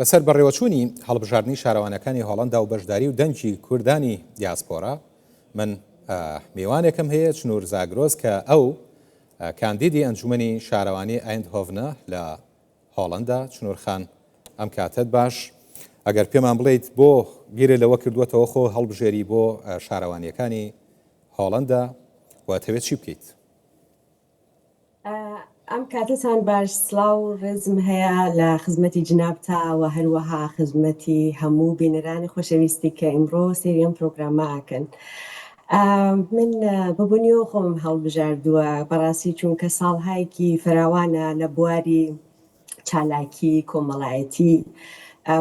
لەسەر بەڕێوەچوونی هەڵبژاردننی شارەوانەکانی هۆڵەندا و بەشداری و دەنگی کوردانی دیاسپۆرا من میوانێکم هەیە چنوور زاگرۆز کە ئەو کاندیدی ئەنجومەنی شارەوانی ئایندهۆڤنە لە هۆڵەندا. چنوورخان ئەم کاتت باش ئەگەر پێمان بڵیت بۆ بیرە لەوە کردووەتەوە خۆ هەڵبژێری بۆ شارەوانیەکانی هۆڵەندا واتەوێت چی بکەیت؟ ئەم کاتتان باش، سڵاو و ڕێزم هەیە لە خزمەتی جنابتەوە هەروەها خزمەتی هەموو بینەرانی خۆشەویستی کە ئیمڕۆ سێریەم پرۆگراماکەن. من ببوونیەوە خۆم هەڵبژاردووە بەڕاستی چونکە ساڵهایەکی فراوانە لە بواری چالاکی کۆمەڵایەتی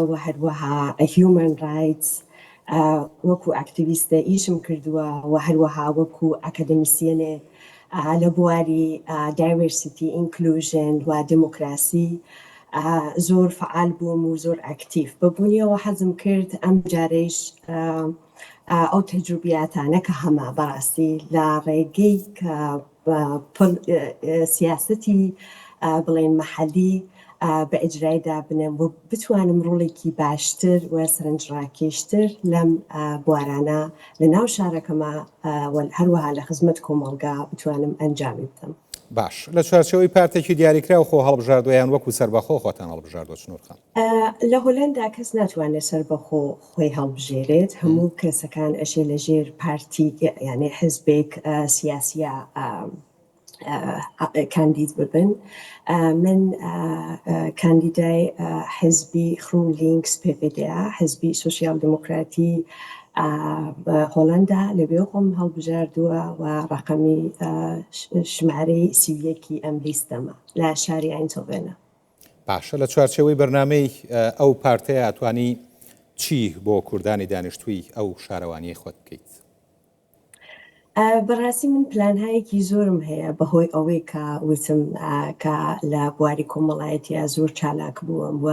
و هەروەها هیومن رایتس وەکو ئاکتیڤیستە ئیشم کردووە و هەروەها وەکو ئەکەدەمیسیەنێ لە بواری دایڤەرسیتی ئینکلوژن و دموکراسی زۆر فعال بووم و زۆر ئاکتیڤ ببوونیەوە حەزم کرد ئەم جارەیش ئەو تەجروبیاتانە کە هەمە بەڕاستی لە ڕێگەی کە سیاسەتی بڵێن مەحەلی بە ئیجرایدا بنێم و بتوانم ڕۆڵێکی باشتر و سەرنجڕاکێشتر لەم بوارانە لە ناو شارەکەمە هەروەها لە خزمەت کۆمەڵگا بتوانم ئەنجامی بدەم. باش، لە چوارچەوەی پارتێکی دیاریکرا و خۆ هەڵبژاردویان وەکو سەربەخۆ خۆتان هەڵبژاردووە چنوورخان؟ لە هۆلەندا کەس ناتوانێت سەربەخۆ خۆی هەڵبژێرێت، هەموو کەسەکان ئەشێ لەژێر پارتی یعنی حزبێک سیاسیە کاندید ببن. من کاندیدای حزبی خرونلینکس PPDA حزبی سوسیال دموکراتی هۆلەندا لەوێ خۆم هەڵبژاردووە و ڕقەمی ژمارەی 31 ئەم لیستەمە لە شاری ئایندهۆڤن. باشە، لە چوارچەوەی بەرنامەی ئەو پارتەیە ئەتوانی چی بۆ کوردانی دانیشتووی ئەو شارەوانی خۆت بکەیت؟ بەڕاستی من پلانهایەکی زۆرم هەیە بەهۆی ئەوەی کە وتم کە لە بواری کۆمەڵایەتیە زۆر چالاک بووم و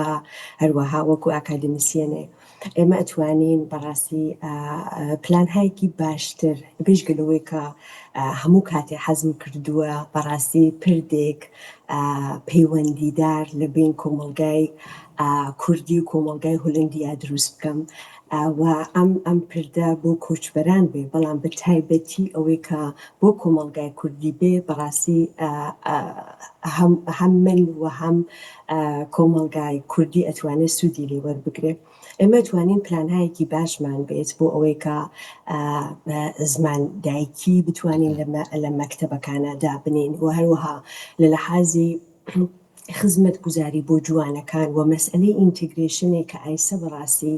هەروەها وەکو ئاکادمیسیەنێ ئێمە ئەتوانین بەڕاستی پلانهایەکی باشتر بێژگلەوەی کە هەموو کاتێ حەزم کردووە بەڕاستی پردێک پەیوەندیدار لە بین کۆمەڵگای کوردی و کۆمەڵگای هۆلەندیا دروست بکەم و ئەم پردە بۆ کۆچبەران بێ، بەڵام بە تایبەتی ئەوەی کە بۆ کۆمەڵگای کوردی بێ بەڕاستی هەم من و هەم کۆمەڵگای کوردی ئەتوانێت سوودی لێ وەربگرێ. ئێمە توانین پلانهایەکی باشمان بێت بۆ ئەوەی کە زمان دایکی بتوانین لە مەکتەبەکانە دابنین و هەروەها لە لەحاظی خزمەت گوزاری بۆ جوانەکان و مەسئلەی ئینتیگریشنێ کە ئایسە بەڕاستی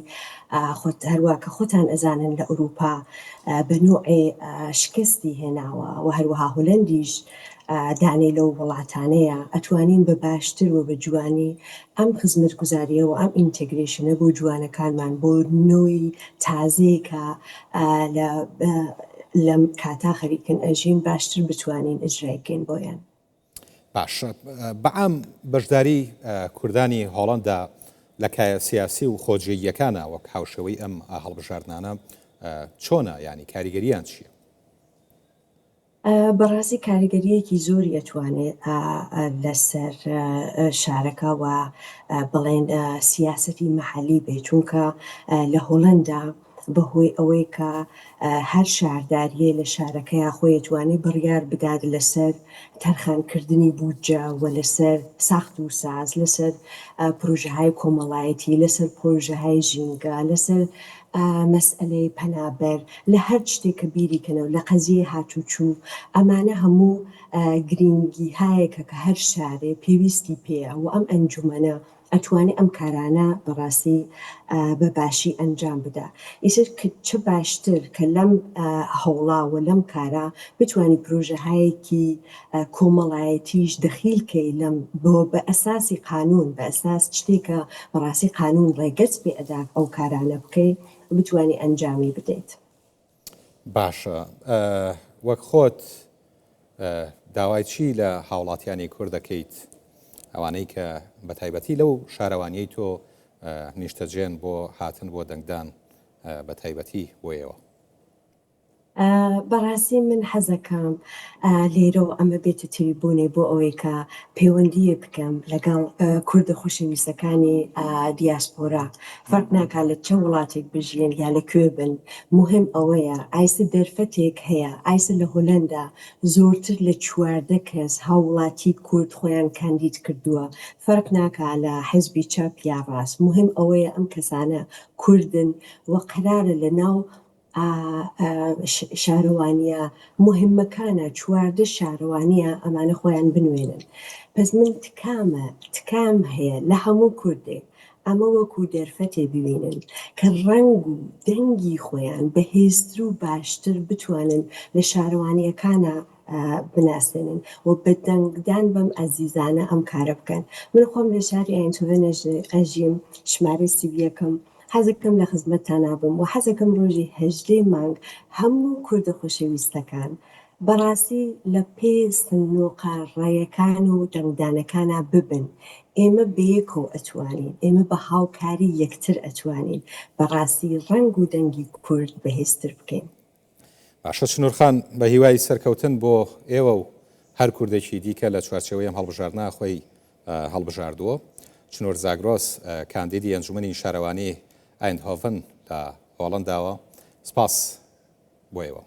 هەروە کە خۆتان ئەزانن لە ئەوروپا بە نوعێ شکستی هێناوە و هەروەها هۆلەندیش دانێ لەو وڵاتانەیە ئەتوانین بە باشتر و بە جوانی ئەم خزمەت گوزاریە و ئەم ئینتیگریشنە بۆ جوانەکانمان بۆ نوۆی تازەیە کە لەم کاتا خەریکن ئەژین باشتر بتوانین ئەجرایکەین بۆیان. باش، بەعام بەشداری کوردانی هۆڵەندا لە کایە سیاسی و خۆجێیەکانە وەک هاوشەوەی ئەم هەڵبژاردنانە چۆنە، ینی کاریگەریان چییە؟ بەڕاستی کاریگەریەکی زۆری ئەتوانێت لەسەر شارەکە و بڵێن سیاسەتی مەحەلی بێ، چونکە لە هۆڵەندا بەهۆی ئەوەی کە هەر شارداریە لە شارەکەیە خۆی ئەتوانێت بڕیار بدات لەسەر تەرخانکردنی بودجە و لەسەر ساخت و ساز، لەسەر پرۆژەهای کۆمەڵایەتی، لەسەر پرۆژەهای ژینگە، لەسەر مەسئلەی پەنابەر، لە هەر شتێک کە بیریکەنەوە لە قەزیە هاتوچوو، ئەمانە هەموو گرنگی هایەکە کە هەر شارێ پێویستی پێە و ئەم ئەنجومەنە ئەتوانێت ئەم کارانە بەڕاستی بە باشی ئەنجام بدە. ئیتر چه باشتر کە لەم هەوڵا و لەم کارە بتوانی پرۆژەهایەکی کۆمەڵایەتیش دەخیلکەی لەم بۆ بە ئەساسی قانون، بە ئەساس شتێکە بەڕاستی قانون ڕێگەت پێ ئەدا ئەو کارانە بکەی بتوانی ئەنجامی بدەیت. باشە، وەک خۆت داوای چی لە هاوڵاتیانی کوورد دەکەیت ئەوانەی کە بە تایبەتی لەو شارەوانیەی تۆ نیشتەجێن بۆ هاتن بۆ دەنگدان بە تایبەتی بۆیەوە؟ بەڕاستی من حەزەکەم لێرەوە ئەمە بێتە تریبوونێ بۆ ئەوەی کە پەیوەندیە بکەم لەگەڵ کوردە خۆشەویستەکانی دیاسپۆرا فەرق ناکات لە چه وڵاتێک بژین یا لەکوێ بن مهم ئەوەیە ئایسە دەرفەتێک هەیە ئایسە لە هۆلەندا زۆرتر لە 14 کەس هاوڵاتی کورد خۆیان کاندید کردووە فەرق ناکات لە حزبی چەپ یا ڕاست مهم ئەوەیە ئەم کەسانە کوردن و قرارە لە ناو شارەوانیە مهمەکانە 14 شارەوانیە ئەمانە خۆیان بنوێنن پس من تکام هەیە لە هەموو کوردێک ئەمە وەکو دەرفەتێ ببینن کە ڕنگ و دەنگی خۆیان بەهێزتر و باشتر بتوانن لە شارەوانیەکانە بناسێنن و بە دەنگدان بەم ئەزیزانە ئەم کارە بکەن من خۆم لە شاری ئاینتۆڤن ئەژیم ژمارە سیڤیەکەم حەزەکەم لە خزمەتتانە بم و حەزەکەم ڕۆژی 18 مانگ هەموو کوردە خۆشەویستەکان بەڕاستی لە پێ سنووقە ڕێیەکان و دەنگدانەکانە ببن ئێمە بەیەکەوە ئەتوانین ئێمە بە هاوکاری یەکتر ئەتوانین بەڕاستی ڕنگ و دەنگی کورد بەهێزتر بکەین باشە چنوورخان بە هیوای سەرکەوتن بۆ ئێوە و هەر کوردێکی دیکە لە چوارچەوەی ئەم هەڵبژاردنە خۆی هەڵبژاردووە چنوور زاگرۆس کاندیدی ئەنجومەنی شارەوانی ئایندهۆڤن لە هۆڵەنداوە سپاس بۆ ئێوە